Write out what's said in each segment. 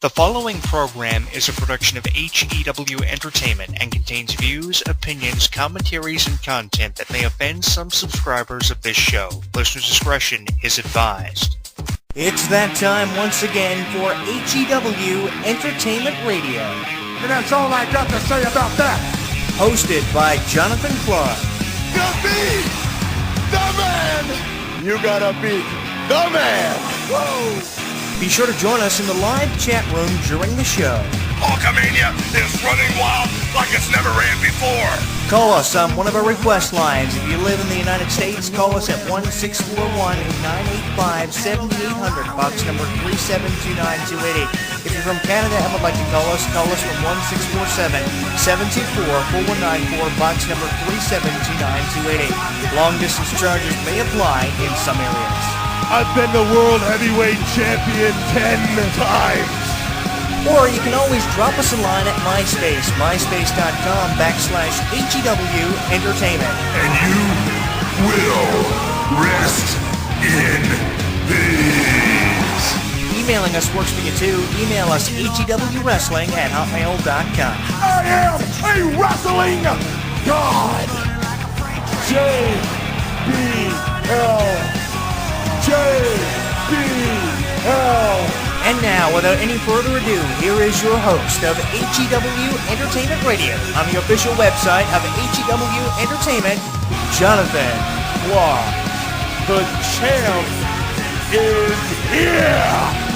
The following program is a production of HEW Entertainment and contains views, opinions, commentaries, and content that may offend some subscribers of this show. Listener discretion is advised. It's that time once again for HEW Entertainment Radio. And that's all I got to say about that. Hosted by Jonathan Clark. You beat the man! You gotta beat the man! Woo! Be sure to join us in the live chat room during the show. Hulkamania is running wild like it's never ran before. Call us on one of our request lines. If you live in the United States, call us at 1-641-985-7800, box number 3729288. If you're from Canada and would like to call us from 1-647-724-4194, box number 3729288. Long distance charges may apply in some areas. I've been the world heavyweight champion 10 times. Or you can always drop us a line at MySpace, myspace.com/HEW Entertainment. And you will rest in peace. Emailing us works for you too. Email us hewwrestling@hotmail.com. I am a wrestling god. JBL. And now, without any further ado, here is your host of HEW Entertainment Radio on the official website of HEW Entertainment, Jonathan Clark. The champ is here.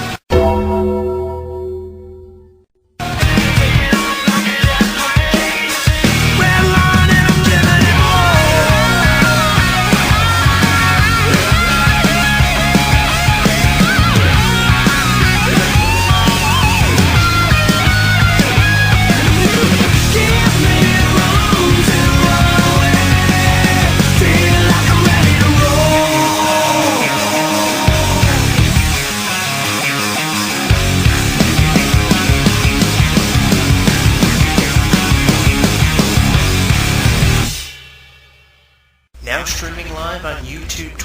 Streaming live on YouTube,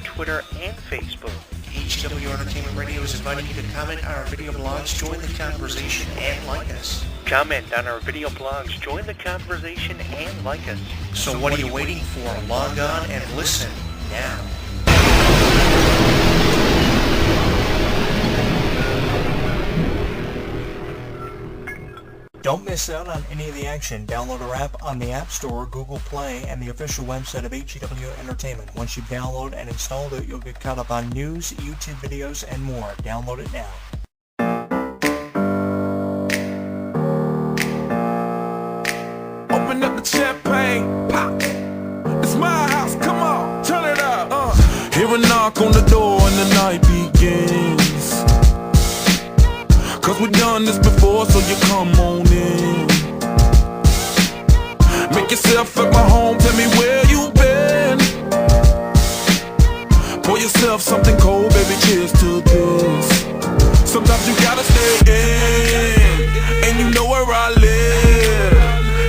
Twitter, and Facebook. HEW Entertainment Radio is inviting you to comment on our video blogs, join the conversation, and like us. So what are you waiting for? Log on and listen now. Don't miss out on any of the action. Download our app on the App Store, Google Play, and the official website of HEW Entertainment. Once you download and install it, you'll get caught up on news, YouTube videos, and more. Download it now. Open up the champagne, pop. It's my house, come on, turn it up. Hear a knock on the door and the night begins. Cause we've done this before, so you come on in. Make yourself at my home, tell me where you been. Pour yourself something cold, baby, cheers to this. Sometimes you gotta stay in, and you know where I live.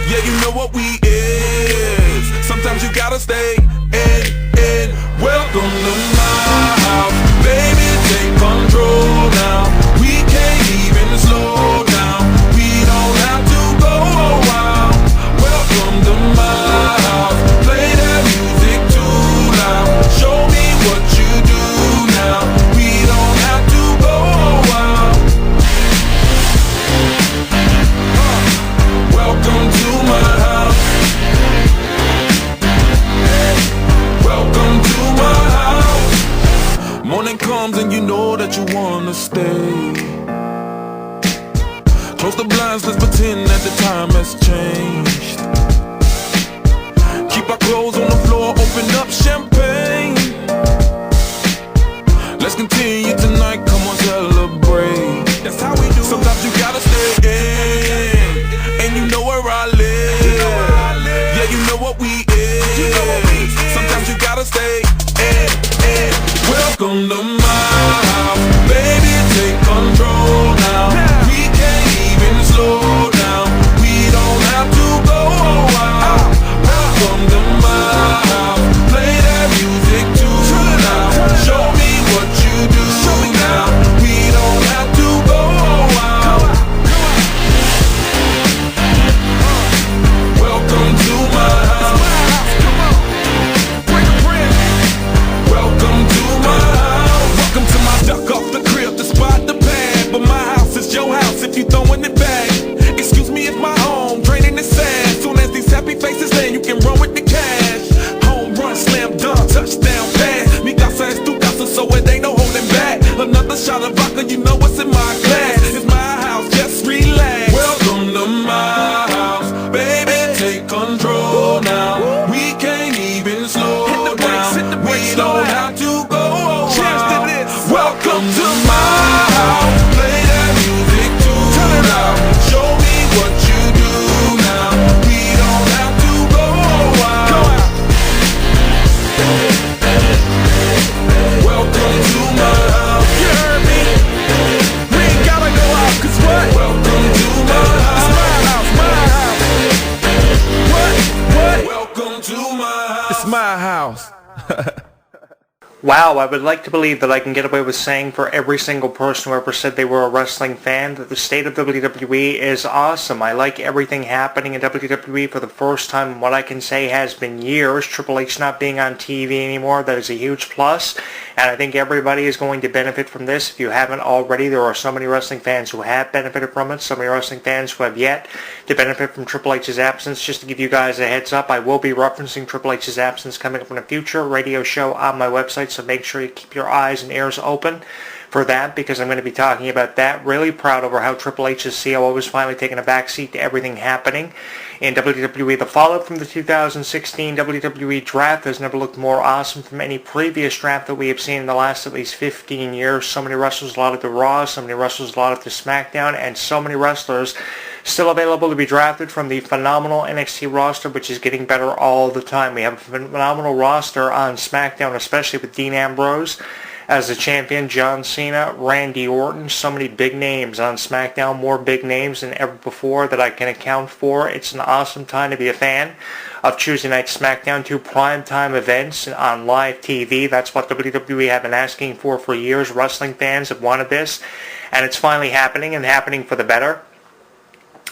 Yeah, you know what we is. Sometimes you gotta stay in. Welcome to my house, baby, take control now. We can't even slow down. We don't have to go a while. Welcome to my house. Play that music too loud. Show me what you do now. We don't have to go a while. Welcome to my house. Welcome to my house. Morning comes and you know that you wanna stay. Close the blinds, let's pretend that the time has changed. Keep our clothes on the floor, open up champagne. Let's continue tonight, come on, celebrate. That's how we do. Sometimes you gotta stay in, and you know where I live. Yeah, you know what we is. Sometimes you gotta stay in. Welcome to my house, baby, take control now. We can't even slow down. We don't have to go a while. Welcome to my house, play that music too loud. Show me what you do now. another shot of vodka, you know what's in my glass. It's my house, just relax. Welcome to my house, baby, take control now. We can't even slow down, we don't have to go around. Welcome to my house, play that music too loud. Show me what you do now, we don't have to go around. Welcome to my house, you heard me? We ain't gotta go out, cause what? Welcome to my house, it's my house, What? Welcome to my house, it's my house. Wow, I would like to believe that I can get away with saying for every single person who ever said they were a wrestling fan that the state of WWE is awesome. I like everything happening in WWE for the first time in what I can say has been years. Triple H not being on TV anymore, that is a huge plus. And I think everybody is going to benefit from this. If you haven't already, there are so many wrestling fans who have benefited from it, so many wrestling fans who have yet to benefit from Triple H's absence. Just to give you guys a heads up, I will be referencing Triple H's absence coming up in a future radio show on my website, so make sure you keep your eyes and ears open for that, because I'm going to be talking about that. Really proud over how Triple H's COO is finally taking a backseat to everything happening in WWE. The fallout from the 2016 WWE draft has never looked more awesome from any previous draft that we have seen in the last at least 15 years. So many wrestlers allotted to Raw, so many wrestlers allotted to SmackDown, and so many wrestlers still available to be drafted from the phenomenal NXT roster, which is getting better all the time. We have a phenomenal roster on SmackDown, especially with Dean Ambrose as the champion, John Cena, Randy Orton, so many big names on SmackDown, more big names than ever before that I can account for. It's an awesome time to be a fan of Tuesday Night SmackDown, 2 primetime events on live TV. That's what WWE have been asking for years. Wrestling fans have wanted this, and it's finally happening, and happening for the better.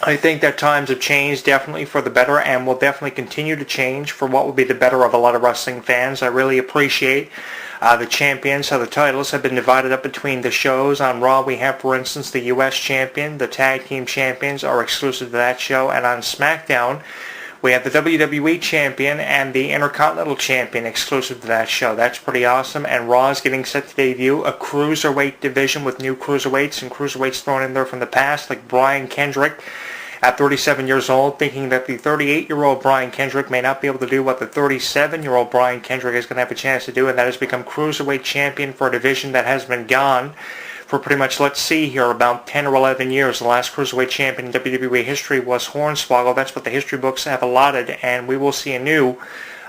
I think that times have changed definitely for the better, and will definitely continue to change for what will be the better of a lot of wrestling fans. I really appreciate the champions, how the titles have been divided up between the shows. On Raw we have, for instance, the U.S. champion, the tag team champions are exclusive to that show, and on SmackDown we have the WWE champion and the Intercontinental champion exclusive to that show. That's pretty awesome. And Raw is getting set to debut a cruiserweight division with new cruiserweights, and cruiserweights thrown in there from the past, like Brian Kendrick at 37 years old, thinking that the 38-year-old Brian Kendrick may not be able to do what the 37-year-old Brian Kendrick is going to have a chance to do, and that is become cruiserweight champion for a division that has been gone for pretty much, let's see here, about 10 or 11 years. The last cruiserweight champion in WWE history was Hornswoggle. That's what the history books have allotted, and we will see a new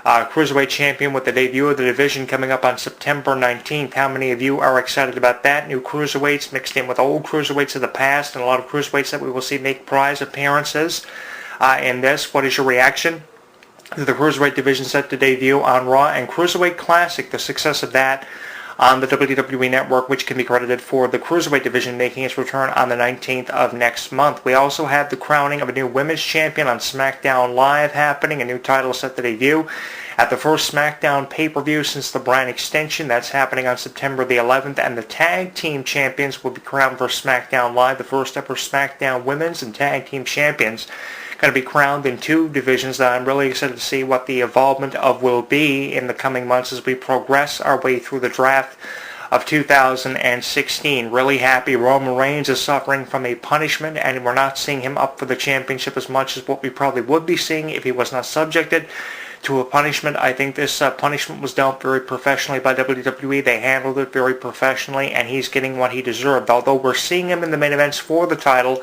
cruiserweight champion with the debut of the division coming up on September 19th. How many of you are excited about that? New cruiserweights mixed in with old cruiserweights of the past, and a lot of cruiserweights that we will see make prize appearances in this. What is your reaction to the cruiserweight division set to debut on Raw? And Cruiserweight Classic, the success of that on the WWE Network, which can be credited for the Cruiserweight division making its return on the 19th of next month. We also have the crowning of a new Women's Champion on SmackDown Live happening, a new title set to debut at the first SmackDown pay-per-view since the brand extension. That's happening on September the 11th, and the Tag Team Champions will be crowned for SmackDown Live, the first ever SmackDown Women's and Tag Team Champions. Going to be crowned in 2 divisions that I'm really excited to see what the involvement of will be in the coming months as we progress our way through the draft of 2016. Really happy Roman Reigns is suffering from a punishment, and we're not seeing him up for the championship as much as what we probably would be seeing if he was not subjected to a punishment. I think this punishment was dealt very professionally by WWE. They handled it very professionally, and he's getting what he deserved. Although we're seeing him in the main events for the title,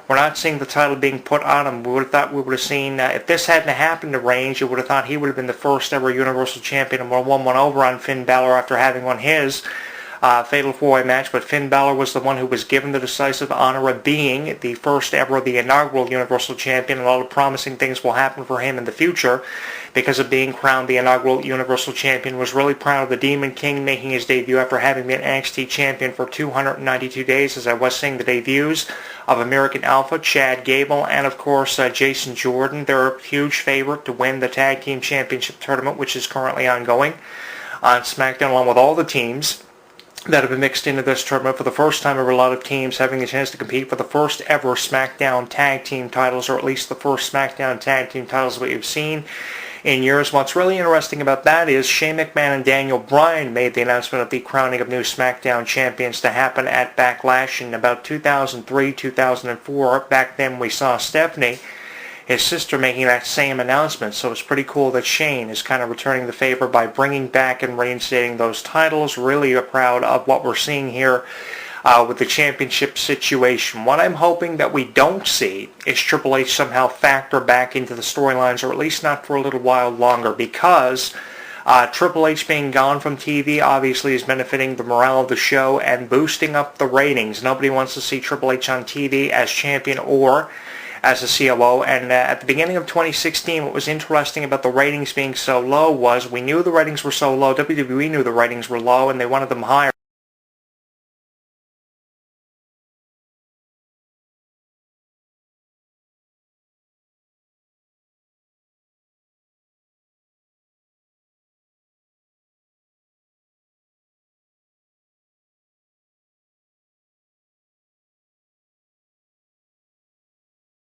we're not seeing the title being put on him. We would have thought we would have seen, if this hadn't happened to Reigns, you would have thought he would have been the first ever Universal Champion and won one over on Finn Balor after having won his Fatal 4-Way match. But Finn Balor was the one who was given the decisive honor of being the first ever, the inaugural Universal Champion, and all the promising things will happen for him in the future because of being crowned the inaugural Universal Champion. Was really proud of the Demon King making his debut after having been NXT Champion for 292 days, as I was seeing the debuts of American Alpha, Chad Gable, and of course Jason Jordan. They're a huge favorite to win the Tag Team Championship tournament, which is currently ongoing on SmackDown, along with all the teams that have been mixed into this tournament. For the first time ever, a lot of teams having a chance to compete for the first ever SmackDown Tag Team titles, or at least the first SmackDown Tag Team titles that we've seen in years. What's really interesting about that is Shane McMahon and Daniel Bryan made the announcement of the crowning of new SmackDown champions to happen at Backlash in about 2003, 2004. Back then we saw Stephanie, his sister, making that same announcement. So it's pretty cool that Shane is kind of returning the favor by bringing back and reinstating those titles. Really proud of what we're seeing here with the championship situation. What I'm hoping that we don't see is Triple H somehow factor back into the storylines, or at least not for a little while longer, because Triple H being gone from TV obviously is benefiting the morale of the show and boosting up the ratings. Nobody wants to see Triple H on TV as champion or as a COO, and at the beginning of 2016, what was interesting about the ratings being so low was we knew the ratings were so low, WWE knew the ratings were low, and they wanted them higher.